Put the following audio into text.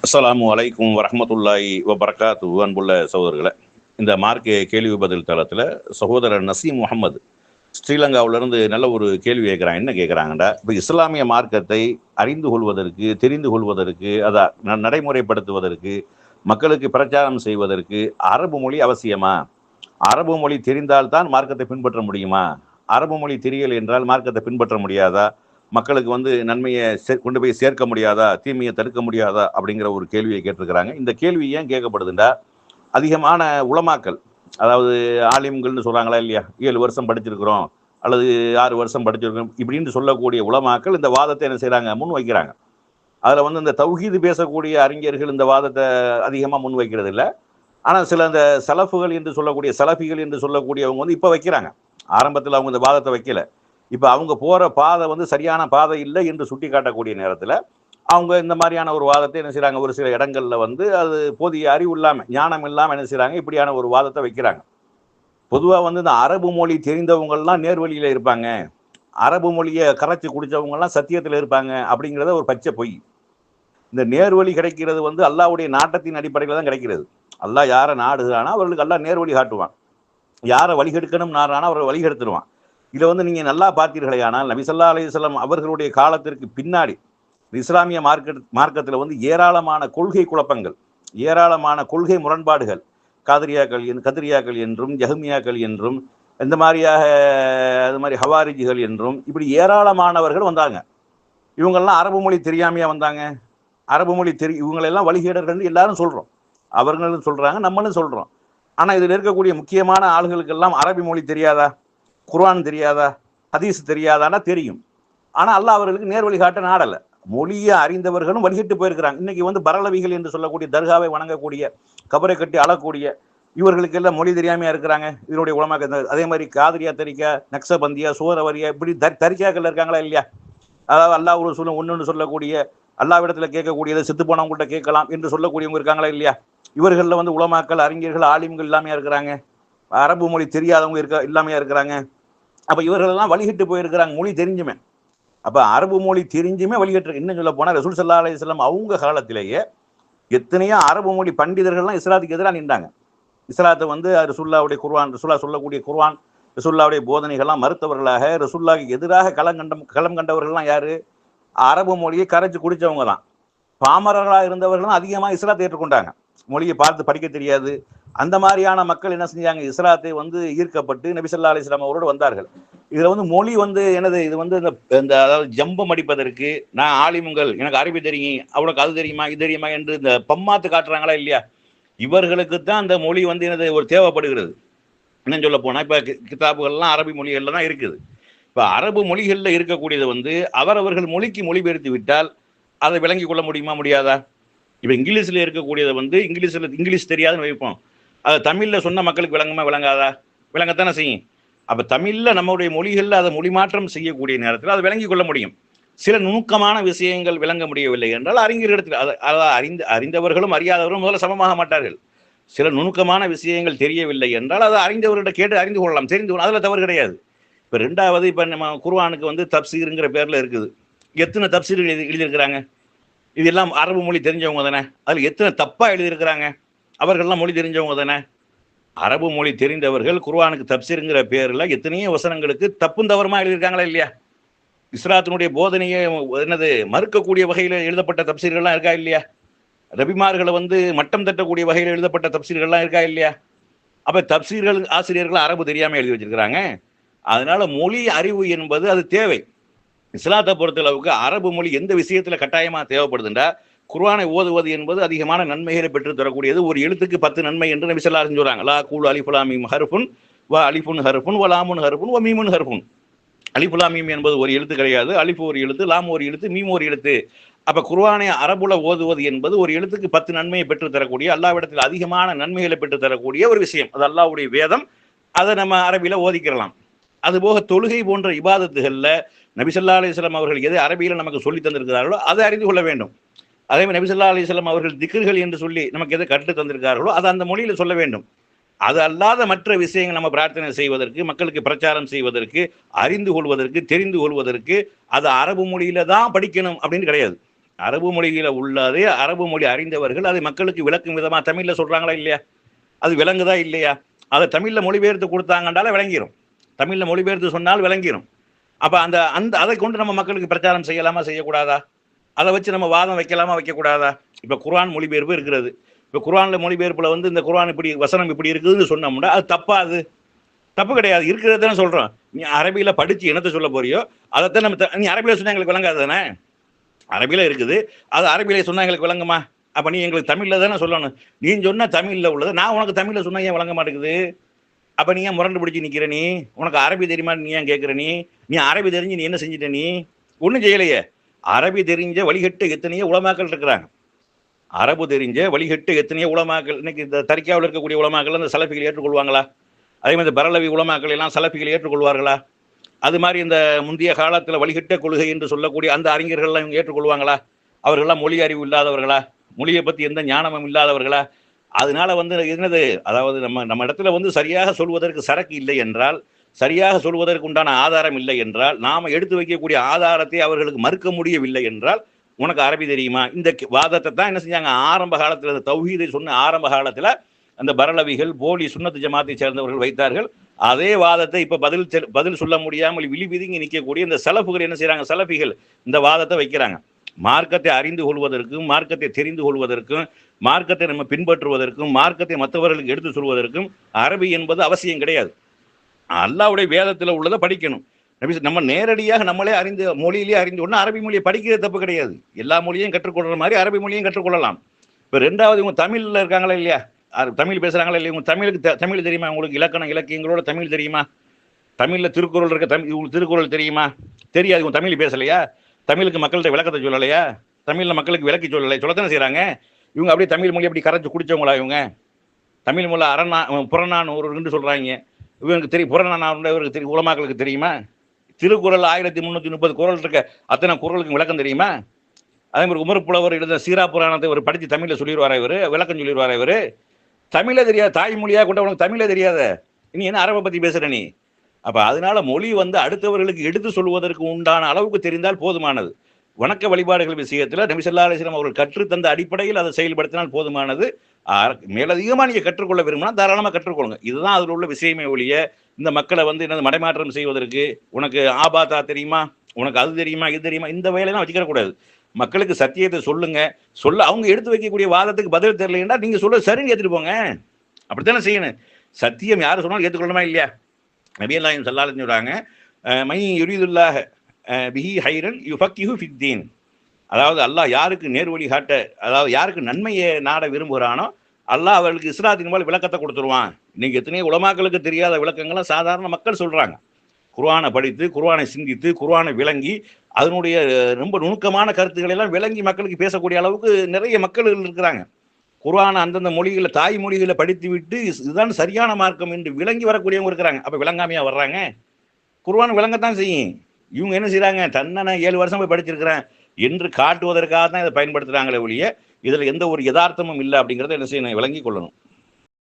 அஸ்ஸலாமு அலைக்கும் வரஹ்மத்துல்லாஹி வபரகாத்து. அன்புள்ள சகோதரர்களை, இந்த மார்க்க கேள்வி பதில் தளத்தில் சகோதரர் நசீம் முகமது ஸ்ரீலங்காவிலிருந்து நல்ல ஒரு கேள்வி கேட்குறாங்க. என்ன கேட்குறாங்கடா, இப்போ இஸ்லாமிய மார்க்கத்தை அறிந்து கொள்வதற்கு, தெரிந்து கொள்வதற்கு, அதை நடைமுறைப்படுத்துவதற்கு, மக்களுக்கு பிரச்சாரம் செய்வதற்கு அரபு மொழி அவசியமா? அரபு மொழி தெரிந்தால்தான் மார்க்கத்தை பின்பற்ற முடியுமா? அரபு மொழி தெரியல் என்றால் மார்க்கத்தை பின்பற்ற முடியாதா? மக்களுக்கு நன்மையை கொண்டு போய் சேர்க்க முடியாதா? தீமையை தடுக்க முடியாதா? அப்படிங்கிற ஒரு கேள்வியை கேட்டிருக்கிறாங்க. இந்த கேள்வி ஏன் கேட்கப்படுதுண்டா, அதிகமான உலமாக்கள், அதாவது ஆலிம்கள்னு சொல்றாங்களா இல்லையா, 7 வருஷம் படிச்சிருக்கிறோம் அல்லது 6 வருஷம் படிச்சிருக்கிறோம் இப்படின்னு சொல்லக்கூடிய உலமாக்கள் இந்த வாதத்தை என்ன செய்யறாங்க, முன் வைக்கிறாங்க. அதுல இந்த தௌஹீது பேசக்கூடிய அறிஞர்கள் இந்த வாதத்தை அதிகமா முன் வைக்கிறது இல்லை. ஆனா சில இந்த சலஃபுகள் என்று சொல்லக்கூடிய சலஃபிகள் என்று சொல்லக்கூடியவங்க இப்ப வைக்கிறாங்க. ஆரம்பத்தில் அவங்க இந்த வாதத்தை வைக்கல. இப்ப அவங்க போற பாதை சரியான பாதை இல்லை என்று சுட்டி காட்டக்கூடிய நேரத்தில் அவங்க இந்த மாதிரியான ஒரு வாதத்தை என்ன செய்யறாங்க, ஒரு சில இடங்கள்ல அது போதிய அறிவு இல்லாம, ஞானம் இல்லாம என்ன செய்யறாங்க, இப்படியான ஒரு வாதத்தை வைக்கிறாங்க. பொதுவா இந்த அரபு மொழி தெரிந்தவங்கலாம் நேர்வழியில இருப்பாங்க, அரபு மொழியை கரைச்சி குடிச்சவங்க எல்லாம் சத்தியத்தில் இருப்பாங்க அப்படிங்கிறத ஒரு பச்சை பொய். இந்த நேர்வழி கிடைக்கிறது அல்லாஹ்வுடைய நாட்டத்தின் அடிப்படையில் தான் கிடைக்கிறது. அல்லாஹ் யாரை நாடுகிறானா அவர்களுக்கு அல்லாஹ் நேர்வழி காட்டுவான். யாரை வழிகெடுக்கணும் நாடுறானா அவர்கள் வழிகெடுத்துருவான். இதில் நீங்க நல்லா பார்த்தீர்களே, ஆனால் நபி ஸல்லல்லாஹு அலைஹி வஸல்லம் அவர்களுடைய காலத்திற்கு பின்னாடி இஸ்லாமிய மார்க்கத்தில் ஏராளமான கொள்கை குழப்பங்கள், ஏராளமான கொள்கை முரண்பாடுகள், கதிரியாக்கள் என்றும் ஜஹ்மியாக்கள் என்றும் இந்த மாதிரியாக அது மாதிரி ஹவாரிஜிகள் என்றும் இப்படி ஏராளமானவர்கள் வந்தாங்க. இவங்கெல்லாம் அரபு மொழி தெரியாமையா வந்தாங்க? அரபு மொழி இவங்களெல்லாம் வழிகேடர்கள் எல்லாரும் சொல்றோம், அவர்களும் சொல்றாங்க, நம்மளும் சொல்றோம். ஆனா இதில் இருக்கக்கூடிய முக்கியமான ஆளுகளுக்கெல்லாம் அரபி மொழி தெரியாதா? குர்ஆன் தெரியாதா? ஹதீஸ் தெரியாதான்னா தெரியும். ஆனா அல்லாஹ் அவர்களுக்கு நேர்வழி காட்ட நாடல. மொழியை அறிந்தவர்களும் வழிகிட்டு போயிருக்கிறாங்க. இன்னைக்கு பரலவிகள் என்று சொல்லக்கூடிய தர்காவை வணங்கக்கூடிய, கபரை கட்டி அழக்கூடிய இவர்களுக்கு எல்லாம் மொழி தெரியாமையா இருக்கிறாங்க. இதனுடைய உலமாக்க அதே மாதிரி காதிரியா, தரிக்கா, நக்சபந்தியா, சோரவரியா இப்படி தரிக்காக்கள் இருக்காங்களா இல்லையா? அதாவது அல்லாஹ் ஒரு ஒன்னு சொல்லக்கூடிய, அல்லாஹ்விடத்துல கேட்கக்கூடியதை செத்து போனவங்கள்ட்ட கேட்கலாம் என்று சொல்லக்கூடியவங்க இருக்காங்களா இல்லையா? இவர்கள்ல உலமாக்கள், அறிஞர்கள், ஆலிம்கள் இல்லாமையா இருக்கிறாங்க. அரபு மொழி தெரியாதவங்க இல்லாமையா இருக்கிறாங்க. அப்ப இவர்கள் எல்லாம் வழிகிட்டு போயிருக்கிறாங்க மொழி தெரிஞ்சுமே. அப்ப அரபு மொழி தெரிஞ்சுமே வழிகட்டு. இன்னும் சொல்ல போனா ரசூல் ஸல்லல்லாஹு அலைஹி வஸல்லம் அவங்க காலத்திலேயே எத்தனையோ அரபு மொழி பண்டிதர்கள்லாம் இஸ்லாத்துக்கு எதிராக நின்றாங்க. இஸ்லாத்தை ரசூலுல்லாஹ்வுடைய குர்ஆன், ரசூலுல்லாஹ் சொல்லக்கூடிய குர்ஆன், ரசூலுல்லாஹ்வுடைய போதனைகள்லாம் மறுத்தவர்களாக, ரசூலுல்லாஹ்வுக்கு எதிராக களம் கண்டவர்கள்லாம் யாரு? அரபு மொழியை கரைச்சு குடிச்சவங்க தான். பாமரர்களாக இருந்தவர்கள் அதிகமாக இஸ்லாத்தை ஏற்றுக்கொண்டாங்க. மொழியை பார்த்து படிக்க தெரியாது. அந்த மாதிரியான மக்கள் என்ன செஞ்சாங்க, இஸ்லாத்தை ஈர்க்கப்பட்டு நபி ஸல்லல்லாஹு அலைஹி வஸல்லம் அவரோடு வந்தார்கள். இதுல மொழி என்னது, இது இந்த அதாவது ஜம்பம் அடிப்பதற்கு, நான் ஆலிமுங்கள், எனக்கு அரபி தெரியும், அவனுக்கு அது தெரியுமா இது தெரியுமா என்று இந்த பம்மாத்து காட்டுறாங்களா இல்லையா? இவர்களுக்கு தான் அந்த மொழி என்னது ஒரு தேவைப்படுகிறது. என்னன்னு சொல்ல போனா இப்ப கிதாபுகள்லாம் அரபி மொழிகள்ல தான் இருக்குது. இப்ப அரபு மொழிகள்ல இருக்கக்கூடியது அவரவர்கள் மொழிக்கு மொழிபெயர்த்து விட்டால் அதை விளங்கி கொள்ள முடியுமா, முடியாதா? இப்ப இங்கிலீஷ்ல இருக்கக்கூடியது இங்கிலீஷ் தெரியாதுன்னு வைப்போம், அதை தமிழ்ல சொன்ன மக்களுக்கு விளங்குமா, விளங்காதா? விளங்கத்தானே செய்யும். அப்ப தமிழ்ல நம்முடைய மொழிகள்ல அதை மொழி மாற்றம் செய்யக்கூடிய நேரத்தில் அதை விளங்கி கொள்ள முடியும். சில நுணுக்கமான விஷயங்கள் விளங்க முடியவில்லை என்றால் அறிஞர்களிடத்தில் அறிந்தவர்களும் அறியாதவர்களும் முதல்ல சமமாக மாட்டார்கள். சில நுணுக்கமான விஷயங்கள் தெரியவில்லை என்றால் அதை அறிந்தவர்கிட்ட கேட்டு அறிந்து கொள்ளலாம், தெரிந்து கொள்ளலாம், அதுல தவறு கிடையாது. இப்ப ரெண்டாவது, இப்ப நம்ம குர்ஆனுக்கு தப்சீருங்கிற பேர்ல இருக்குது. எத்தனை தப்சீர் எழுதியிருக்கிறாங்க? இதெல்லாம் அரபு மொழி தெரிஞ்சவங்க தானே. அதுல எத்தனை தப்பா எழுதியிருக்கிறாங்க? அவர்கள்லாம் மொழி தெரிஞ்சவங்க தானே. அரபு மொழி தெரிந்தவர்கள் குர்ஆனுக்கு தப்சீருங்கிற பேர்ல எத்தனையோ வசனங்களுக்கு தப்பும் தவறுமா எழுதியிருக்காங்களா இல்லையா? இஸ்லாத்தினுடைய போதனையை மறுக்கக்கூடிய வகையில் எழுதப்பட்ட தப்சீர்கள்லாம் இருக்கா இல்லையா? ரபிமார்களை மட்டம் தட்டக்கூடிய வகையில் எழுதப்பட்ட தப்சீர்கள்லாம் இருக்கா இல்லையா? அப்ப தப்சீர்கள் ஆசிரியர்கள் அரபு தெரியாம எழுதி வச்சிருக்கிறாங்க. அதனால மொழி அறிவு என்பது அது தேவை. இஸ்லாத்தை பொறுத்தளவுக்கு அரபு மொழி எந்த விஷயத்துல கட்டாயமா தேவைப்படுதுண்டா, குர்ஆனை ஓதுவது என்பது அதிகமான நன்மைகளை பெற்று தரக்கூடியது. ஒரு எழுத்துக்கு 10 நன்மை என்று நபி ஸல்லல்லாஹு அலைஹி வஸல்லம் சொல்றாங்க. லா கூல் அலிஃப் லாம் மீம் ஹர்ஃபுன் வ அலிஃபுன் ஹர்ஃபுன் வ லாமுன் ஹர்ஃபுன் வ மீமுன் ஹர்ஃபுன். அலிஃப் லாம் மீம் என்பது ஒரு எழுத்து கிடையாது, அலிஃப் ஒரு எழுத்து, லாம் ஒரு எழுத்து, மீம் ஒரு எழுத்து. அப்ப குர்ஆனை அரபுல ஓதுவது என்பது ஒரு எழுத்துக்கு 10 நன்மையை பெற்று தரக்கூடிய, அல்லாஹ்விடத்தில் அதிகமான நன்மைகளை பெற்று தரக்கூடிய ஒரு விஷயம். அது அல்லாஹ்வுடைய வேதம். அதை நம்ம அரபியில ஓதிக்கிறலாம். அதுபோக தொழுகை போன்ற இபாதத்துகள்ல நபி ஸல்லல்லாஹு அலைஹி வஸல்லம் அவர்கள் எதை அரபியில நமக்கு சொல்லி தந்திருக்கிறார்களோ அதை அறிந்து கொள்ள வேண்டும். அதே மாதிரி நபி ஸல்லல்லாஹு அலைஹி வஸல்லம் அவர்கள் திக்ர்கள் என்று சொல்லி நமக்கு எதை கற்று தந்திருக்கிறார்களோ அதை அந்த மொழியில சொல்ல வேண்டும். அது அல்லாத மற்ற விஷயங்கள் நம்ம பிரார்த்தனை செய்வதற்கு, மக்களுக்கு பிரச்சாரம் செய்வதற்கு, அறிந்து கொள்வதற்கு, தெரிந்து கொள்வதற்கு அது அரபு மொழியில தான் படிக்கணும் அப்படின்னு கிடையாது. அரபு மொழியில உள்ளதே அரபு மொழி அறிந்தவர்கள் அதை மக்களுக்கு விளக்கும் விதமா தமிழ்ல சொல்றாங்களா இல்லையா? அது விளங்குதா இல்லையா? அதை தமிழ்ல மொழிபெயர்த்து கொடுத்தாங்கன்றால விளங்கிரும். தமிழ்ல மொழிபெயர்த்து சொன்னால் விளங்கிரும். அப்ப அந்த அந்த அதை கொண்டு நம்ம மக்களுக்கு பிரச்சாரம் செய்யலாமா செய்யக்கூடாதா? அதை வச்சு நம்ம வாதம் வைக்கலாமா வைக்கக்கூடாதா? இப்ப குர்ஆன் மொழிபெயர்ப்பு இருக்கிறது. இப்ப குர்ஆன்ல மொழிபெயர்ப்புல வந்து இந்த குர்ஆன் இப்படி வசனம் இப்படி இருக்குதுன்னு சொன்னோம்னா அது தப்பா? அது தப்பு கிடையாது. இருக்கிறதானே சொல்றோம். நீ அரபியில படிச்சு என்னத்தை சொல்ல போறியோ அதைத்தான் நம்ம நீ அரபியில சொன்னா எங்களுக்கு விளங்காது தானே? அரபியில இருக்குது, அது அரபியில சொன்னா எங்களுக்கு விளங்குமா? அப்ப நீ எங்களுக்கு தமிழ்ல தானே சொல்லணும். நீ சொன்ன தமிழ்ல உள்ளது நான் உனக்கு தமிழ்ல சொன்னா ஏன் விளங்க மாட்டேங்குது? அப்ப நீ ஏன் முரண்டு பிடிச்சி நிக்கிற? நீ உனக்கு அரபி தெரியுமா? நீ ஏன் கேட்கிற? நீ அரபி தெரிஞ்சு நீ என்ன செஞ்சிட்ட? நீ ஒன்றும் செய்யலையே. அரபி தெரிஞ்ச வழிகட்டு எத்தனையோ உலமாக்கள் இருக்கிறாங்க. அரபு தெரிஞ்ச வழிகட்டு எத்தனையோ உலமாக்கள் இன்னைக்கு இந்த தரிக்காவில் இருக்கக்கூடிய உலமாக்கள் அந்த சலஃபிகள் ஏற்றுக்கொள்வாங்களா? அதே மாதிரி பரலவி உலமாக்கள் எல்லாம் சலஃபிகள் ஏற்றுக்கொள்வார்களா? அது மாதிரி இந்த முந்தைய காலத்தில் வழிகட்ட கொள்கை என்று சொல்லக்கூடிய அந்த அறிஞர்கள்லாம் இவங்க ஏற்றுக்கொள்வாங்களா? அவர்கள்லாம் மொழி அறிவு இல்லாதவர்களா? மொழியை பற்றி எந்த ஞானமும் இல்லாதவர்களா? அதனால வந்து என்னது, அதாவது நம்ம இடத்துல வந்து சரியாக சொல்வதற்கு சரக்கு இல்லை என்றால், சரியாக சொல்வதற்கு உண்டான ஆதாரம் இல்லை என்றால், நாம எடுத்து வைக்கக்கூடிய ஆதாரத்தை அவர்களுக்கு மறுக்க முடியவில்லை என்றால், உனக்கு அரபி தெரியுமா? இந்த வாதத்தை தான் என்ன செஞ்சாங்க ஆரம்ப காலத்தில், இந்த தௌஹீதை சொன்ன ஆரம்ப காலத்தில் அந்த பரலவிகள் போலி சுன்னத்து ஜமாத்தை சேர்ந்தவர்கள் வைத்தார்கள். அதே வாதத்தை இப்ப பதில் சொல்ல முடியாமல் விழி விதுங்கி நிற்கக்கூடிய இந்த சலஃபுகள் என்ன செய்யறாங்க? சலஃபிகள் இந்த வாதத்தை வைக்கிறாங்க. மார்க்கத்தை அறிந்து கொள்வதற்கும், மார்க்கத்தை தெரிந்து கொள்வதற்கும், மார்க்கத்தை நம்ம பின்பற்றுவதற்கும், மார்க்கத்தை மற்றவர்களுக்கு எடுத்து சொல்வதற்கும் அரபி என்பது அவசியம் கிடையாது. அல்லாஹ்வுடைய வேதத்தில் உள்ளதை படிக்கணும். நம்ம நேரடியாக நம்மளே அறிந்து மொழியிலேயே அறிந்து கொண்டு அரபி மொழியை படிக்கிறது தப்பு கிடையாது. எல்லா மொழியையும் கற்றுக்கொள்ற மாதிரி அரபி மொழியும் கற்றுக்கொள்ளலாம். இப்போ ரெண்டாவது இவங்க தமிழ்ல இருக்காங்களா இல்லையா? தமிழ் பேசுறாங்களா இல்லையா? இவங்க தமிழுக்கு தமிழ் தெரியுமா? உங்களுக்கு இலக்கணம் இலக்கியங்களோட தமிழ் தெரியுமா? தமிழ்ல திருக்குறள் இருக்க இவங்களுக்கு திருக்குறள் தெரியுமா? தெரியாது. இவங்க தமிழ் பேசலையா? தமிழுக்கு மக்கள்கிட்ட விளக்கத்தை சொல்லலையா? தமிழ்ல மக்களுக்கு விளக்கி சொல்லலை, சொல்லத்தானே செய்யறாங்க. இவங்க அப்படியே தமிழ் மொழி அப்படி கரைச்சு குடிச்சவங்களா இவங்க? தமிழ் மொழி புறநானூறுன்னு சொல்றாங்க. இவங்களுக்கு தெரியும் புறநானூறு, இவருக்கு தெரியும். உலமாக்களுக்கு தெரியுமா? திருக்குறள் 1330 குறள் இருக்க அத்தனை குறளுக்கு விளக்கம் தெரியுமா? அதே மாதிரி உமர் புலவர் எழுத சீரா புராணத்தை ஒரு படித்து தமிழ்ல சொல்லிடுவாரா இவரு? விளக்கம் சொல்லிடுவாரா இவரு? தமிழே தெரியாது. தாய்மொழியா கொண்ட உனக்கு தமிழே தெரியாத நீ என்ன அரபை பத்தி பேசுற நீ? அப்ப அதனால மொழி வந்து அடுத்தவர்களுக்கு எடுத்து சொல்வதற்கு உண்டான அளவுக்கு தெரிந்தால் போதுமானது. வணக்க வழிபாடுகள் விஷயத்துல நபி ஸல்லல்லாஹு அலைஹி வஸல்லம் அவர்கள் கற்றுத்தந்த அடிப்படையில் அதை செயல்படுத்தினால் போதுமானது. மேலதிகமா நீங்க கற்றுக்கொள்ள விரும்பினா தாராளமா கற்றுக்கொள்ளுங்க. இதுதான் அதில் உள்ள விஷயமே ஒழிய இந்த மக்களை வந்து என்ன மடைமாற்றம் செய்வதற்கு உனக்கு ஆபாத்தா தெரியுமா, உனக்கு அது தெரியுமா, இது தெரியுமா, இந்த வேலையெல்லாம் வச்சுக்கிற கூடாது. மக்களுக்கு சத்தியத்தை சொல்லுங்க. அவங்க எடுத்து வைக்கக்கூடிய வாதத்துக்கு பதில் தெரியலைன்னா நீங்க சொல்ல சரின்னு ஏத்துட்டு போங்க. அப்படித்தானே செய்யணும். சத்தியம் யாரு சொன்னாலும் ஏற்றுக்கொள்ளணுமா இல்லையா? நபி நாயகம் ஸல்லல்லாஹு அலைஹி வஸல்லம் சொல்றாங்க, மை யுரீதுல்லாஹ பிஹி ஹைரன் யுஃபக்கிஹு ஃபித்தீன். அதாவது அல்லாஹ் யாருக்கு நேர்வழி காட்ட, அதாவது யாருக்கு நன்மையை நாட விரும்புகிறானோ அல்லாஹ் அவர்களுக்கு இஸ்லாத்தின் மூலம் விளக்கத்தை கொடுத்துருவான். இன்னைக்கு எத்தனையோ உலமாக்களுக்கு தெரியாத விளக்கங்களை சாதாரண மக்கள் சொல்றாங்க. குர்ஆனை படித்து, குர்ஆனை சிந்தித்து, குர்ஆனை விளங்கி, அதனுடைய ரொம்ப நுணுக்கமான கருத்துக்களை எல்லாம் விளங்கி மக்களுக்கு பேசக்கூடிய அளவுக்கு நிறைய மக்கள் இருக்கிறாங்க. குர்ஆனை அந்தந்த மொழிகளை, தாய் மொழிகளை படித்து விட்டு இதுதான் சரியான மார்க்கம் என்று விளங்கி வரக்கூடியவங்க இருக்கிறாங்க. அப்ப விளங்காமையா வர்றாங்க? குர்ஆன் விளங்கத்தான் செய்யும். இவங்க என்ன செய்யறாங்க? தன்னை 7 வருஷம் போய் படிச்சிருக்கிறேன் என்று காட்டுவதற்காக தான் இதை பயன்படுத்துறாங்களே ஒழிய இதுல எந்த ஒரு யதார்த்தமும் இல்லை அப்படிங்கிறத என்ன செய்யணும், விளங்கி கொள்ளணும்.